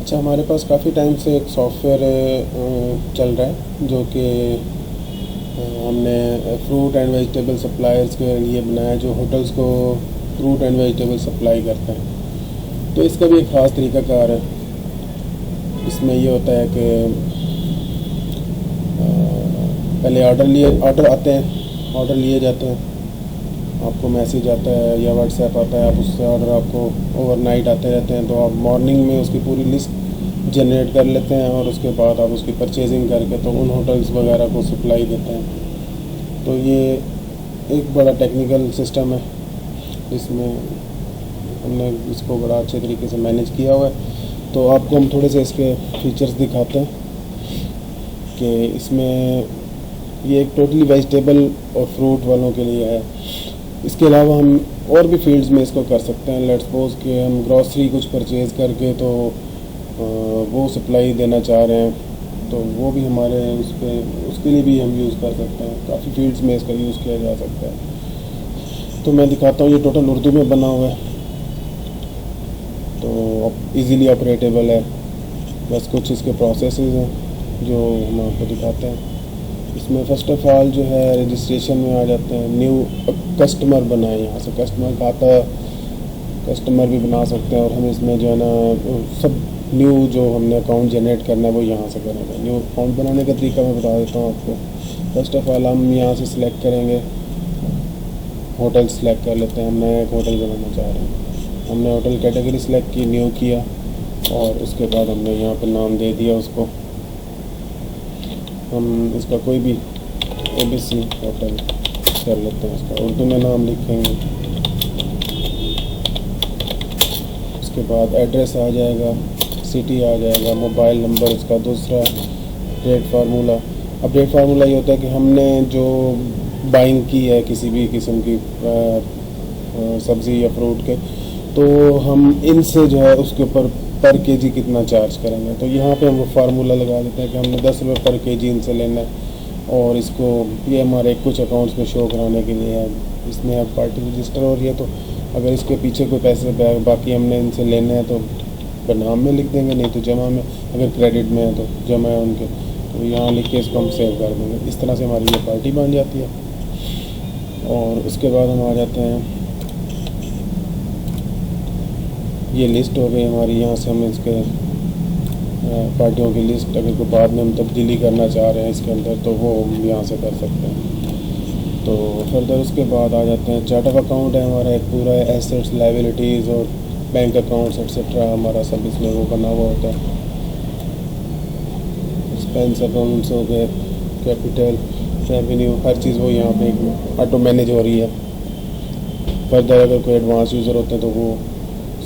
अच्छा, हमारे पास काफ़ी टाइम से एक सॉफ्टवेयर चल रहा है जो कि हमने फ्रूट एंड वेजिटेबल सप्लायर्स के लिए बनाया, जो होटल्स को फ्रूट एंड वेजिटेबल सप्लाई करते हैं। तो इसका भी एक ख़ास तरीक़ाकार है। इसमें ये होता है कि पहले ऑर्डर आते हैं, ऑर्डर लिए जाते हैं, आपको मैसेज आता है या व्हाट्सएप आता है, आप उससे ऑर्डर आपको ओवरनाइट आते रहते हैं। तो आप मॉर्निंग में उसकी पूरी लिस्ट जनरेट कर लेते हैं और उसके बाद आप उसकी परचेजिंग करके तो उन होटल्स वगैरह को सप्लाई देते हैं। तो ये एक बड़ा टेक्निकल सिस्टम है जिसमें हमने इसको बड़ा अच्छे तरीके से मैनेज किया हुआ है। तो आपको हम थोड़े से इसके फीचर्स दिखाते हैं कि इसमें ये एक टोटली वेजिटेबल और फ्रूट वालों के लिए है। इसके अलावा हम और भी फील्ड्स में इसको कर सकते हैं। लेट्स सपोज कि हम ग्रॉसरी कुछ परचेज़ करके तो वो सप्लाई देना चाह रहे हैं, तो वो भी हमारे उसके लिए भी हम यूज़ कर सकते हैं। काफ़ी फील्ड्स में इसका यूज़ किया जा सकता है। तो मैं दिखाता हूँ, ये टोटल उर्दू में बना हुआ है, तो इजीली ऑपरेटेबल है। बस कुछ इसके प्रोसेसेस हैं जो हम आपको दिखाते हैं। इसमें फ़र्स्ट ऑफ़ ऑल जो है रजिस्ट्रेशन में आ जाते हैं। न्यू कस्टमर बनाए, यहाँ से कस्टमर खाता कस्टमर भी बना सकते हैं। और हम इसमें जो है ना सब न्यू जो हमने अकाउंट जनरेट करना है वो यहाँ से करेंगे। न्यू अकाउंट बनाने का तरीका मैं बता देता हूँ आपको। फ़र्स्ट ऑफ़ ऑल हम यहाँ से सिलेक्ट करेंगे, होटल सेलेक्ट कर लेते हैं। हम नया एक होटल बनाना चाह रहे हैं, हमने होटल कैटेगरी सेलेक्ट की, न्यू किया और उसके बाद हमने यहाँ पर नाम दे दिया उसको। हम इसका कोई भी ABC होटल कर लेते हैं, इसका उर्दू में नाम लिखेंगे। उसके बाद एड्रेस आ जाएगा, सिटी आ जाएगा, मोबाइल नंबर इसका दूसरा, रेट फार्मूला। अब रेट फार्मूला ये होता है कि हमने जो बाइंग की है किसी भी किस्म की सब्ज़ी या फ्रूट के, तो हम इनसे जो है उसके ऊपर पर केजी कितना चार्ज करेंगे। तो यहाँ पे हम वो फार्मूला लगा देते हैं कि हमने 10 रुपये पर केजी इनसे लेना है। और इसको ये हमारे कुछ अकाउंट्स में शो कराने के लिए है। इसमें अब पार्टी रजिस्टर हो रही है, तो अगर इसके पीछे कोई पैसे बाकी हमने इनसे लेने हैं तो बनाम में लिख देंगे, नहीं तो जमा में। अगर क्रेडिट में है तो जमा है उनके, तो यहाँ लिख के इसको हम सेव कर देंगे। इस तरह से हमारी ये पार्टी बन जाती है। और उसके बाद हम आ जाते हैं, ये लिस्ट हो गई हमारी। यहाँ से हम इसके पार्टियों की लिस्ट अगर कोई बाद में हम तब्दीली करना चाह रहे हैं इसके अंदर, तो वो हम यहाँ से कर सकते हैं। तो फर्दर उसके बाद आ जाते हैं, चार्ट ऑफ अकाउंट है हमारा एक पूरा, एसेट्स, लायबिलिटीज़ और बैंक अकाउंट्स एक्सेट्रा हमारा सब इसमें वो बना हुआ होता है। एक्सपेंस अकाउंट्स हो गए, कैपिटल, रेवेन्यू, हर चीज़ वो यहाँ पे ऑटो मैनेज हो रही है। फर्दर अगर कोई एडवांस यूज़र होते हैं तो वो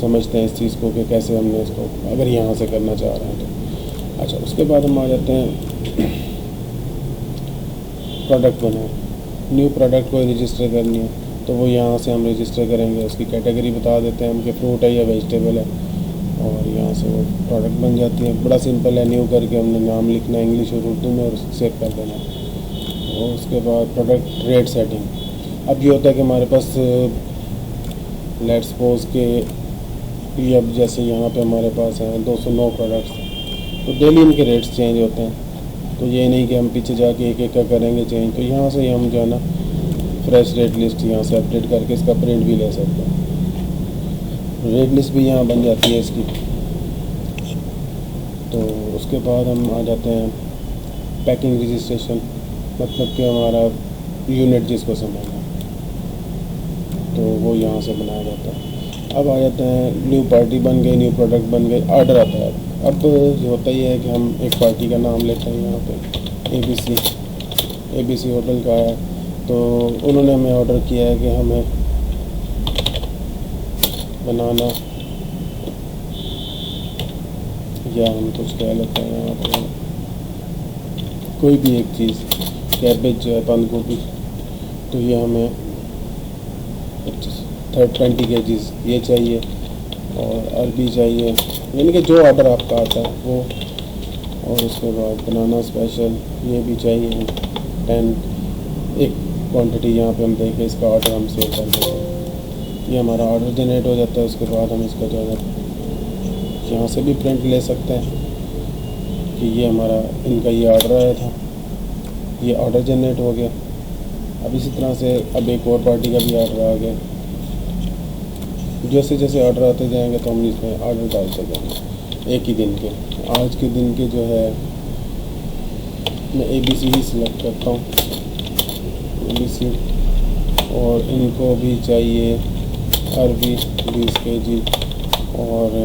समझते हैं इस चीज़ को कि कैसे हमने इसको अगर यहाँ से करना चाह रहे हैं तो। अच्छा, उसके बाद हम आ जाते हैं प्रोडक्ट बनाए। न्यू प्रोडक्ट को रजिस्टर करनी है तो वो यहाँ से हम रजिस्टर करेंगे। उसकी कैटेगरी बता देते हैं हम कि फ्रूट है या वेजिटेबल है, और यहाँ से वो प्रोडक्ट बन जाती है। बड़ा सिंपल है, न्यू करके हमने नाम लिखना है इंग्लिश और उर्दू में और सेव कर देना है। और उसके बाद प्रोडक्ट रेट सेटिंग। अब ये होता है कि हमारे पास लेट्स सपोज के ये अब जैसे यहाँ पे हमारे पास हैं 209 प्रोडक्ट्स, तो डेली इनके रेट्स चेंज होते हैं। तो ये नहीं कि हम पीछे जाके एक एक का करेंगे चेंज। तो यहाँ से हम जो है ना फ्रेश रेट लिस्ट यहाँ से अपडेट करके इसका प्रिंट भी ले सकते हैं। रेट लिस्ट भी यहाँ बन जाती है इसकी। तो उसके बाद हम आ जाते हैं पैकिंग रजिस्ट्रेशन, मतलब कि हमारा यूनिट जिसको समझना, तो वो यहाँ से बनाया जाता है। अब आ जाते हैं, न्यू पार्टी बन गई, न्यू प्रोडक्ट बन गई, ऑर्डर आता है। अब जो होता ही है कि हम एक पार्टी का नाम लेते हैं। यहाँ पे ABC होटल का है, तो उन्होंने हमें ऑर्डर किया है कि हमें बनाना, या हम कुछ कह लेते हैं यहाँ पे कोई भी एक चीज़, कैबेज जो है, बंद गोभी, तो ये हमें 20 केजीज़ ये चाहिए और अरबी चाहिए, यानी कि जो ऑर्डर आपका आता है वो। और उसके बाद बनाना स्पेशल ये भी चाहिए 10, एक क्वांटिटी यहाँ पे हम देखें, इसका ऑर्डर हम सेव कर देते हैं। ये हमारा ऑर्डर जनरेट हो जाता है। उसके बाद हम इसका जो है यहाँ से भी प्रिंट ले सकते हैं कि ये हमारा इनका ये ऑर्डर आया था, ये ऑर्डर जनरेट हो गया। अब इसी तरह से अब एक और पार्टी का भी ऑर्डर आ गया। जैसे जैसे ऑर्डर आते जाएंगे तो हम इसमें ऑर्डर डालते जाएंगे एक ही दिन के। आज के दिन के जो है मैं ABC ही सिलेक्ट करता हूँ, ABC। और इनको भी चाहिए अरबी 20 kg और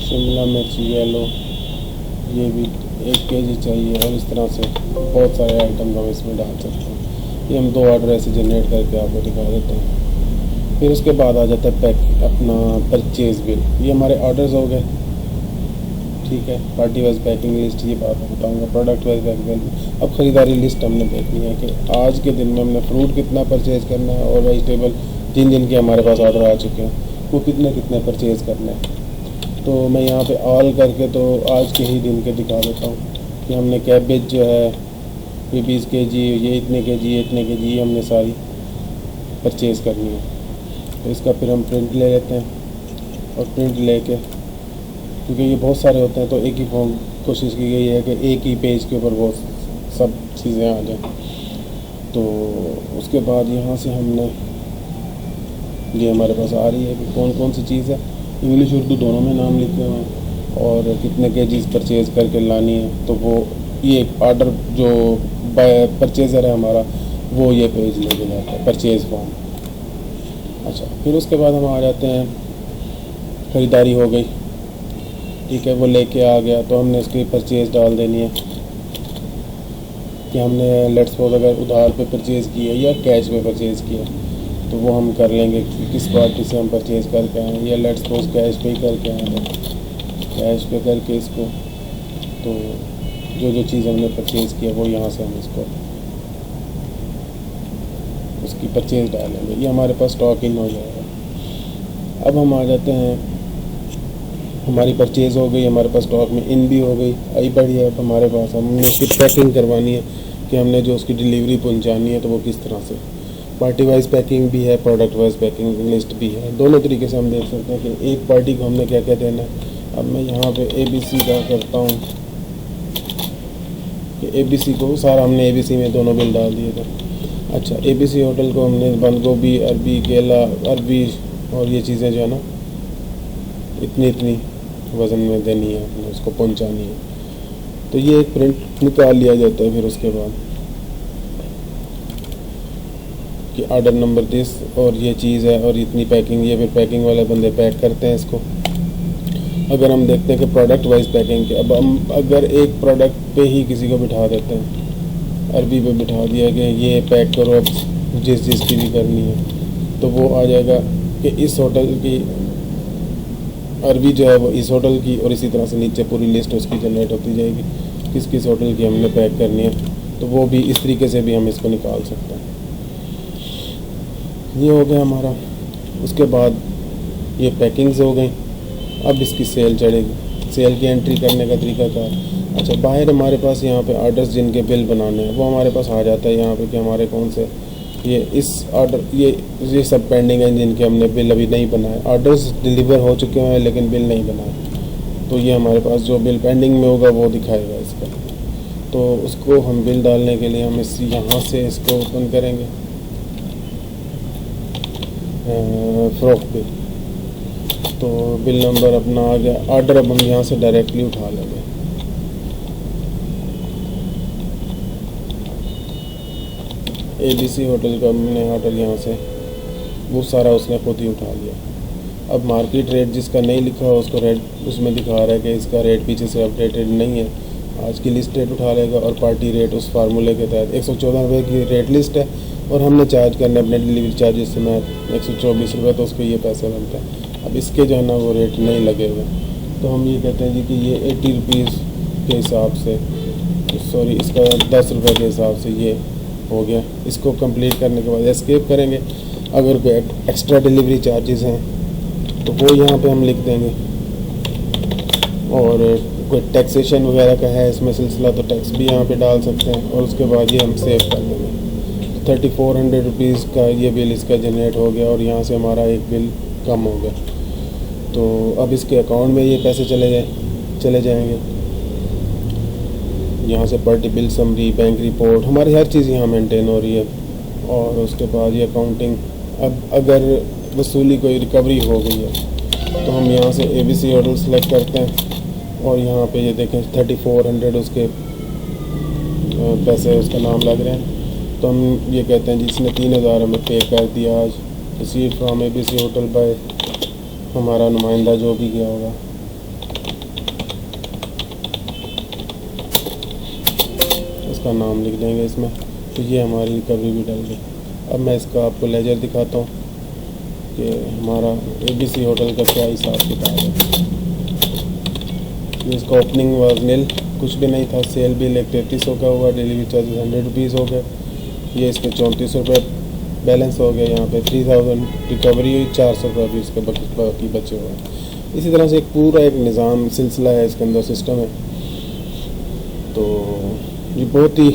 शिमला मिर्च येलो ये भी 1 kg चाहिए। और इस तरह से बहुत सारे आइटम हम इसमें डाल सकते हैं। ये हम 2 ऑर्डर ऐसे जनरेट करके आपको दिखा देते हैं। फिर उसके बाद आ जाता है अपना परचेज़ बिल। ये हमारे ऑर्डर्स हो गए, ठीक है। पार्टी वाइज पैकिंग लिस्ट ये बात बताऊंगा, प्रोडक्ट वाइज पैकिंग। अब ख़रीदारी लिस्ट हमने देखनी है कि आज के दिन में हमने फ्रूट कितना परचेज़ करना है और वेजिटेबल जिन जिन के हमारे पास ऑर्डर आ चुके हैं वो कितने कितने परचेज़ करने हैं। तो मैं यहाँ पे ऑल करके तो आज के ही दिन के दिखा देता हूँ कि हमने कैबेज जो है ये 20 kg, ये इतने kg, ये इतने kg, ये हमने सारी परचेज़ करनी है। तो इसका फिर हम प्रिंट ले लेते हैं और प्रिंट लेके, क्योंकि ये बहुत सारे होते हैं तो एक ही फॉर्म कोशिश की गई है कि एक ही पेज के ऊपर वो सब चीज़ें आ जाएं। तो उसके बाद यहाँ से हमने ये हमारे पास आ रही है कि कौन कौन सी चीज़ है, इंग्लिश उर्दू दोनों में नाम लिखे हुए हैं और कितने केजीज परचेज़ करके लानी है। तो वो ये ऑर्डर जो परचेज़र है हमारा वो ये पेज लेके जाता है, परचेज़ फॉर्म। अच्छा, फिर उसके बाद हम आ जाते हैं, ख़रीदारी हो गई, ठीक है, वो लेके आ गया तो हमने उसकी परचेज़ डाल देनी है कि हमने लेट्स सपोज अगर उधार पे परचेज़ की है या कैश पे परचेज़ किया तो वो हम कर लेंगे कि किस पार्टी से हम परचेज़ करके आए, या लेट्स सपोज कैश पे ही करके आए हैं, कैश पे करके इसको तो जो चीज़ हमने परचेज़ किया वो यहाँ से हम इसको उसकी परचेज़ डालेंगे, ये हमारे पास स्टॉक इन हो जाएगा। अब हम आ जाते हैं, हमारी परचेज़ हो गई, हमारे पास स्टॉक में इन भी हो गई, आई बढ़ी है। अब हमारे पास हमने उसकी पैकिंग करवानी है कि हमने जो उसकी डिलीवरी पहुंचानी है तो वो किस तरह से। पार्टी वाइज पैकिंग भी है, प्रोडक्ट वाइज पैकिंग लिस्ट भी है, दोनों तरीके से हम देख सकते हैं कि एक पार्टी को हमने क्या क्या देना है। अब मैं यहाँ पे ABC का करता हूँ कि ABC को सारा हमने ABC में दोनों बिल डाल दिए थे। अच्छा, ABC होटल को हमने बंद गोभी, अरबी, केला, अरबी और ये चीज़ें जो है ना इतनी इतनी वज़न में देनी है, अपने उसको पहुंचानी है। तो ये एक प्रिंट निकाल लिया जाता है। फिर उसके बाद कि ऑर्डर नंबर दिस और ये चीज़ है और इतनी पैकिंग, ये फिर पैकिंग वाले बंदे पैक करते हैं इसको। अगर हम देखते हैं कि प्रोडक्ट वाइज पैकिंग के, अब हम अगर एक प्रोडक्ट पे ही किसी को बिठा देते हैं, अरबी पे बिठा दिया कि ये पैक करो अब जिस की भी करनी है, तो वो आ जाएगा कि इस होटल की अरबी जो है वो इस होटल की, और इसी तरह से नीचे पूरी लिस्ट उसकी जनरेट होती जाएगी किस किस होटल की हमने पैक करनी है। तो वो भी इस तरीके से भी हम इसको निकाल सकते हैं। ये हो गया हमारा। उसके बाद ये पैकिंग्स हो गई। अब इसकी सेल चढ़ेगी, सेल की एंट्री करने का तरीका कार। अच्छा, बाहर हमारे पास यहाँ पे ऑर्डर्स जिनके बिल बनाने हैं वो हमारे पास आ जाता है यहाँ पे कि हमारे कौन से ये इस ऑर्डर ये सब पेंडिंग हैं जिनके हमने बिल अभी नहीं बनाए। ऑर्डर्स डिलीवर हो चुके हैं लेकिन बिल नहीं बनाए, तो ये हमारे पास जो बिल पेंडिंग में होगा वो दिखाएगा इसका। तो उसको हम बिल डालने के लिए हम इस यहाँ से इसको ओपन करेंगे, फ्रॉक बिल। तो बिल नंबर अपना आ गया, ऑर्डर अब हम यहाँ से डायरेक्टली उठा लेंगे। ABC होटल का हमने ऑर्डर यहाँ से वो सारा उसने खुद ही उठा लिया। अब मार्केट रेट जिसका नहीं लिखा हो उसको रेट उसमें दिखा रहा है कि इसका रेट पीछे से अपडेटेड नहीं है, आज की लिस्ट रेट उठा लेगा और पार्टी रेट उस फार्मूले के तहत 114 रुपये की रेट लिस्ट है और हमने चार्ज करना अपने डिलीवरी चार्जेस से मैं 124 रुपये, तो उसको ये पैसे बनते हैं। अब इसके जो है ना वो रेट नहीं लगे हुए, तो हम ये कहते हैं जी कि ये 80 रुपीज़ के हिसाब से, सॉरी इसका 10 रुपये के हिसाब से ये हो गया। इसको कंप्लीट करने के बाद एस्केप करेंगे। अगर कोई एक्स्ट्रा डिलीवरी चार्जेस हैं तो वो यहाँ पे हम लिख देंगे, और कोई टैक्सेशन वगैरह का है इसमें सिलसिला तो टैक्स भी यहाँ पे डाल सकते हैं, और उसके बाद ये हम सेव कर देंगे। ₹3400 का ये बिल इसका जनरेट हो गया और यहाँ से हमारा एक बिल कम हो गया। तो अब इसके अकाउंट में ये पैसे चले जाएंगे। यहाँ से party bill summary, bank report, हमारी हर चीज़ यहाँ मेंटेन हो रही है। और उसके बाद ये अकाउंटिंग, अब अगर वसूली कोई रिकवरी हो गई है तो हम यहाँ से ABC होटल सेलेक्ट करते हैं और यहाँ पे ये देखें 3400 उसके पैसे उसका नाम लग रहे हैं। तो हम ये कहते हैं जिसने 3000 हमें पे कर दिया आज, receive from ABC hotel by हमारा नुमाइंदा जो भी गया होगा। इसका नाम लिख देंगे इसमें, तो ये हमारी रिकवरी भी डल गई। अब मैं इसका आपको लेजर दिखाता हूँ कि हमारा ABC होटल का क्या हिसाब किताब है। इसका ओपनिंग वाज नील, कुछ भी नहीं था। सेल बिल एक 3300 का हुआ, डिलीवरी चार्जेस ₹100 हो गए। ये इसके 3400 रुपये बैलेंस हो गया। यहाँ पे 3000 रिकवरी हुई, 400 रुपये भी इसके बाकी बचे हुए हैं। इसी तरह से एक पूरा एक निज़ाम सिलसिला है, इसके अंदर सिस्टम है। तो ये बहुत ही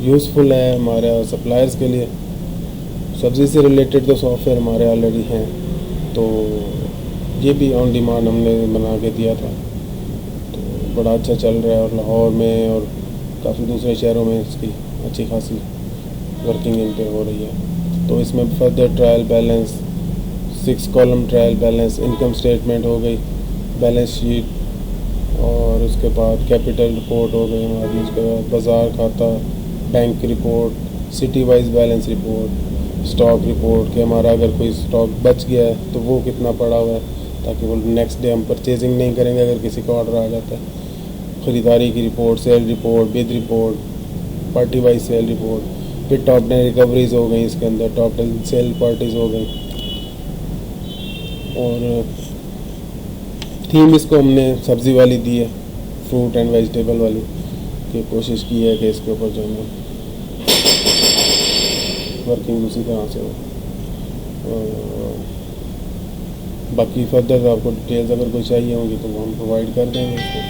यूज़फुल है हमारे सप्लायर्स के लिए। सब्ज़ी से रिलेटेड तो सॉफ्टवेयर हमारे ऑलरेडी हैं, तो ये भी ऑन डिमांड हमने बना के दिया था। तो बड़ा अच्छा चल रहा है और लाहौर में और काफ़ी दूसरे शहरों में इसकी अच्छी खासी वर्किंग इन पे हो रही है। तो इसमें further trial balance, 6 column trial balance, income statement हो गई, बैलेंस शीट, और उसके बाद कैपिटल रिपोर्ट हो गई हमारी, उसके बाद बाज़ार खाता, bank report, city wise balance report, stock report कि हमारा अगर कोई स्टॉक बच गया है तो वो कितना पड़ा हुआ है, ताकि वो नेक्स्ट डे हम परचेजिंग नहीं करेंगे अगर किसी का ऑर्डर आ जाता है। ख़रीदारी की report, sale report, bid report, party wise sale report, फिर टॉप 10 रिकवरीज हो गई, इसके अंदर टॉप 10 सेल पार्टीज़ हो गई। और थीम इसको हमने सब्ज़ी वाली दी है, फ्रूट एंड वेजिटेबल वाली, कि कोशिश की है कि इसके ऊपर जो है वर्किंग उसी तरह से हो। बाकी फर्दर आपको डिटेल्स अगर कोई चाहिए होंगी तो वो हम प्रोवाइड कर देंगे इसको।